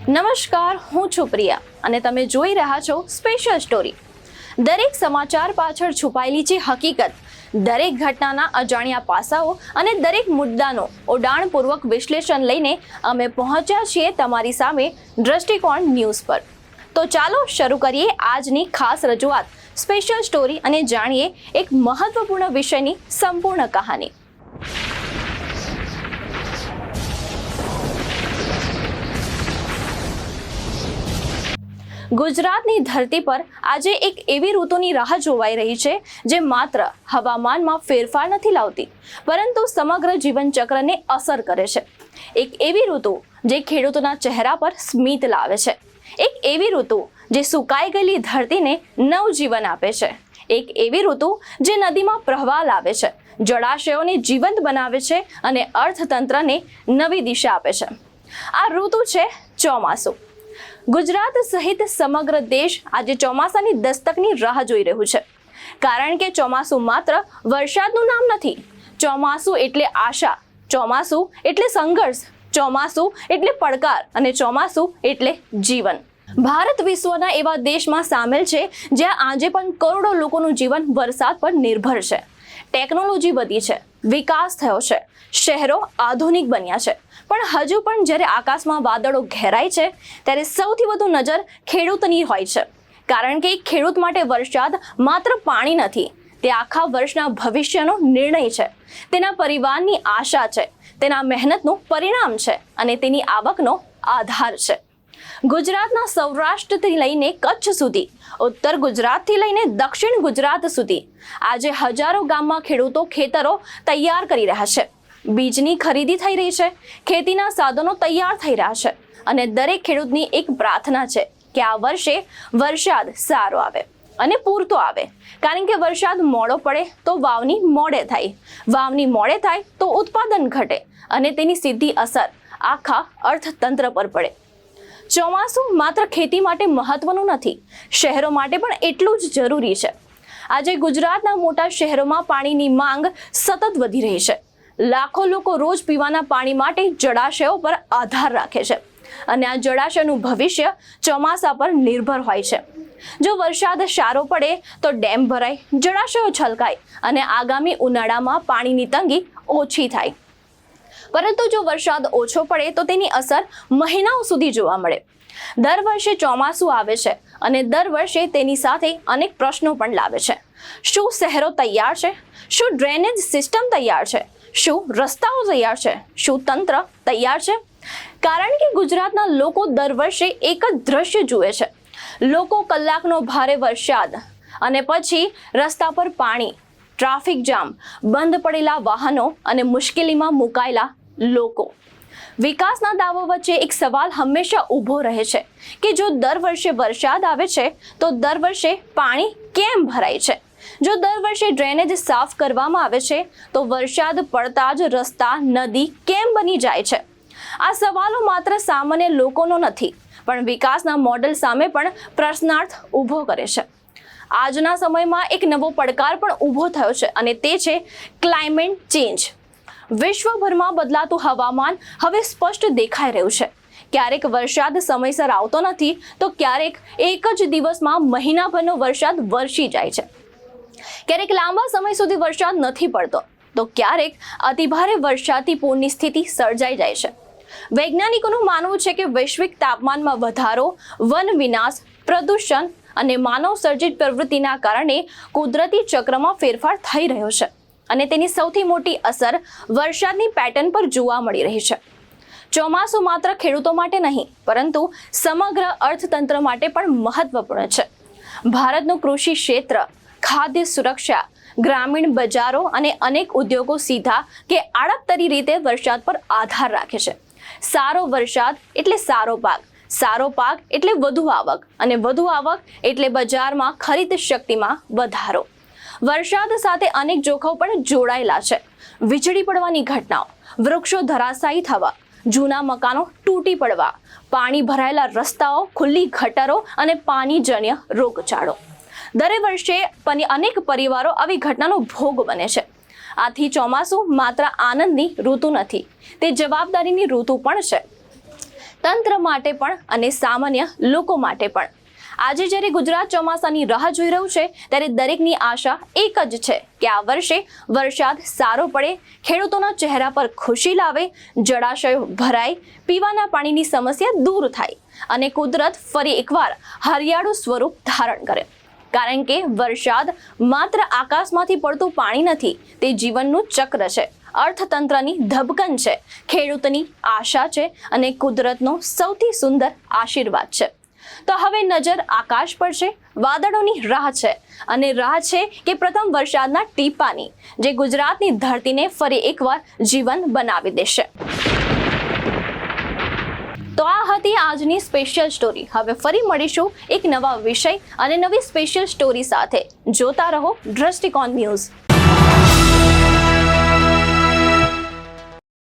નમસ્કાર, હું છું પ્રિયા અને તમે જોઈ રહ્યા છો સ્પેશિયલ સ્ટોરી. દરેક સમાચાર પાછળ છુપાયેલી છે હકીકત, દરેક ઘટનાના અજાણ્યા પાસાઓ અને દરેક મુદ્દાનો ઊંડાણપૂર્વક વિશ્લેષણ લઈને અમે પહોંચ્યા છીએ તમારી સામે દ્રષ્ટિકોણ ન્યૂઝ પર. તો ચાલો શરૂ કરીએ આજની ખાસ રજૂઆત સ્પેશિયલ સ્ટોરી અને જાણીએ એક મહત્વપૂર્ણ વિષયની સંપૂર્ણ કહાની. ગુજરાતની ધરતી પર આજે એક એવી ઋતુની રાહ જોવાઈ રહી છે જે માત્ર હવામાનમાં ફેરફાર નથી લાવતી, પરંતુ સમગ્ર જીવનચક્રને અસર કરે છે. એક એવી ઋતુ જે ખેડૂતોના ચહેરા પર સ્મિત લાવે છે, એક એવી ઋતુ જે સુકાઈ ગયેલી ધરતીને નવજીવન આપે છે, એક એવી ઋતુ જે નદીમાં પ્રવાહ લાવે છે, જળાશયોને જીવંત બનાવે છે અને અર્થતંત્રને નવી દિશા આપે છે. આ ઋતુ છે ચોમાસું. ગુજરાત સહિત સમગ્ર દેશ આજે ચોમાસાની દસ્તકની રાહ જોઈ રહ્યું છે, કારણ કે ચોમાસું માત્ર વરસાદનું નામ નથી. ચોમાસું એટલે આશા, ચોમાસું એટલે સંઘર્ષ, ચોમાસું એટલે પડકાર અને ચોમાસું એટલે જીવન. ભારત વિશ્વના એવા દેશમાં સામેલ છે જ્યાં આજે પણ કરોડો લોકોનું જીવન વરસાદ પર નિર્ભર છે. ટેકનોલોજી વધી છે, વિકાસ થયો છે, શહેરો આધુનિક બન્યા છે, પણ હજુ પણ જ્યારે આકાશમાં વાદળો ઘેરાય છે ત્યારે સૌથી વધુ નજર ખેડૂતની હોય છે, કારણ કે ખેડૂત માટે વરસાદ માત્ર પાણી નથી, તે આખા વર્ષના ભવિષ્યનો નિર્ણય છે, તેના પરિવારની આશા છે, તેના મહેનતનું પરિણામ છે અને તેની આવકનો આધાર છે. ગુજરાતના સૌરાષ્ટ્રથી લઈને કચ્છ સુધી, ઉત્તર ગુજરાતથી લઈને દક્ષિણ ગુજરાત સુધી આજે હજારો ગામમાં ખેડૂતો ખેતરો તૈયાર કરી રહ્યા છે. બીજની ખરીદી થઈ રહી છે, ખેતીના સાધનો તૈયાર થઈ રહ્યા છે અને દરેક ખેડૂતની એક પ્રાર્થના છે કે આ વર્ષે વરસાદ સારો આવે અને પૂરતો આવે, કારણ કે વરસાદ મોડો પડે તો વાવણી મોડે થાય, વાવણી મોડે થાય તો ઉત્પાદન ઘટે અને તેની સીધી અસર આખા અર્થતંત્ર પર પડે. ચોમાસું માત્ર ખેતી માટે મહત્વનું નથી, શહેરો માટે પણ એટલું જ જરૂરી છે. આજે ગુજરાતના મોટા શહેરોમાં પાણીની માંગ સતત વધી રહી છે. લાખો લોકો રોજ પીવાના પાણી માટે જળાશયો પર આધાર રાખે છે અને આ જળાશયનું ભવિષ્ય ચોમાસા પર નિર્ભર હોય છે. જો વરસાદ સારો પડે તો ડેમ ભરાય, જળાશયો છલકાય અને આગામી ઉનાળામાં પાણીની તંગી ઓછી થાય. પરંતુ જો વરસાદ ઓછો પડે તો તેની અસર મહિનાઓ સુધી જોવા મળે. દર વર્ષે ચોમાસું આવે છે અને દર વર્ષે તેની સાથે અનેક પ્રશ્નો પણ લાવે છે. શું શહેરો તૈયાર છે? શું ડ્રેનેજ સિસ્ટમ તૈયાર છે? શું રસ્તાઓ તૈયાર છે? શું તંત્ર તૈયાર છે? કારણ કે ગુજરાતના લોકો દર વર્ષે એક જ દ્રશ્ય જુએ છે. લોકો કલાકનો ભારે વરસાદ અને પછી રસ્તા પર પાણી, ટ્રાફિક જામ, બંધ પડેલા વાહનો અને મુશ્કેલીમાં મુકાયેલા લોકો. વિકાસના દાવો વચ્ચે એક સવાલ હંમેશા ઊભો રહે છે કે જો દર વર્ષે વરસાદ આવે છે તો દર વર્ષે પાણી કેમ ભરાય છે? જો દર વર્ષે ડ્રેનેજ સાફ કરવામાં આવે છે તો વરસાદ પડતા જ રસ્તા, નદી કેમ બની જાય છે? આ સવાલો માત્ર સામાન્ય લોકોનો નથી, પણ વિકાસના મોડેલ સામે પણ પ્રશ્નાર્થ ઊભો કરે છે. આજના સમયમાં એક નવો પડકાર પણ ઊભો થયો છે અને તે છે ક્લાઇમેટ ચેન્જ. વિશ્વભરમાં બદલાતું હવામાન હવે સ્પષ્ટ દેખાઈ રહ્યું છે. ક્યારેક વરસાદ સમયસર આવતો નથી તો ક્યારેક એક જ દિવસમાં મહિનાભરનો વરસાદ વરસી જાય છે. ક્યારેક લાંબા સમય સુધી વરસાદ નથી પડતો તો ક્યારેક અતિભારે વરસાદથી પૂરની સ્થિતિ સર્જાઈ જાય છે. વૈજ્ઞાનિકોનું માનવું છે કે વૈશ્વિક તાપમાનમાં વધારો, વન વિનાશ, પ્રદૂષણ અને માનવ સર્જિત પ્રવૃત્તિના કારણે કુદરતી ચક્રમાં ફેરફાર થઈ રહ્યો છે અને તેની સૌથી મોટી અસર વરસાદની પેટર્ન પર જોવા મળી રહી છે. ચોમાસું માત્ર ખેડૂતો માટે નહીં, પરંતુ સમગ્ર અર્થતંત્ર માટે પણ મહત્વપૂર્ણ છે. ભારતનું કૃષિ ક્ષેત્ર, ખાદ્ય સુરક્ષા, ગ્રામીણ બજારો અને અનેક ઉદ્યોગો સીધા કે આડકતરી રીતે વરસાદ પર આધાર રાખે છે. સારો વરસાદ એટલે સારો પાક, સારો પાક એટલે વધુ આવક અને વધુ આવક એટલે બજારમાં ખરીદ શક્તિમાં વધારો. વરસાદ સાથે અનેક જોખમો પણ જોડાયેલા છે. વીજળી પડવાની ઘટનાઓ, વૃક્ષો ધરાશાયી થવા, જૂના મકાનો તૂટી પડવા, પાણી ભરાયેલા રસ્તાઓ, ખુલ્લી ગટરો અને પાણીજન્ય રોગચાળો. દર વર્ષે અનેક પરિવારો આવી ઘટનાનો ભોગ બને છે. આથી ચોમાસું માત્ર આનંદની ઋતુ નથી, તે જવાબદારીની ઋતુ પણ છે. તંત્ર માટે પણ અને સામાન્ય લોકો માટે પણ. આજે જ્યારે ગુજરાત ચોમાસાની રાહ જોઈ રહ્યું છે ત્યારે દરેકની આશા એક જ છે કે આ વર્ષે વરસાદ સારો પડે, ખેડૂતોના ચહેરા પર ખુશી લાવે, જળાશયો ભરાય, પીવાના પાણીની સમસ્યા દૂર થાય અને કુદરત ફરી એકવાર હરિયાળું સ્વરૂપ ધારણ કરે. કારણ કે વરસાદ માત્ર આકાશમાંથી પડતું પાણી નથી, તે જીવનનું ચક્ર છે, અર્થતંત્રની ધબકન છે, ખેડૂતની આશા છે અને કુદરતનો સૌથી સુંદર આશીર્વાદ છે. તો હવે નજર આકાશ પર છે, વાદળોની રાહ છે અને રાહ છે કે પ્રથમ વરસાદના ટીપાની, જે ગુજરાતની ધરતીને ફરી એકવાર જીવન બનાવી દેશે. તો આ હતી આજની સ્પેશિયલ સ્ટોરી. હવે ફરી મળીશું એક નવા વિષય અને નવી સ્પેશિયલ સ્ટોરી સાથે. જોતા રહો દ્રષ્ટિકોણ ન્યૂઝ.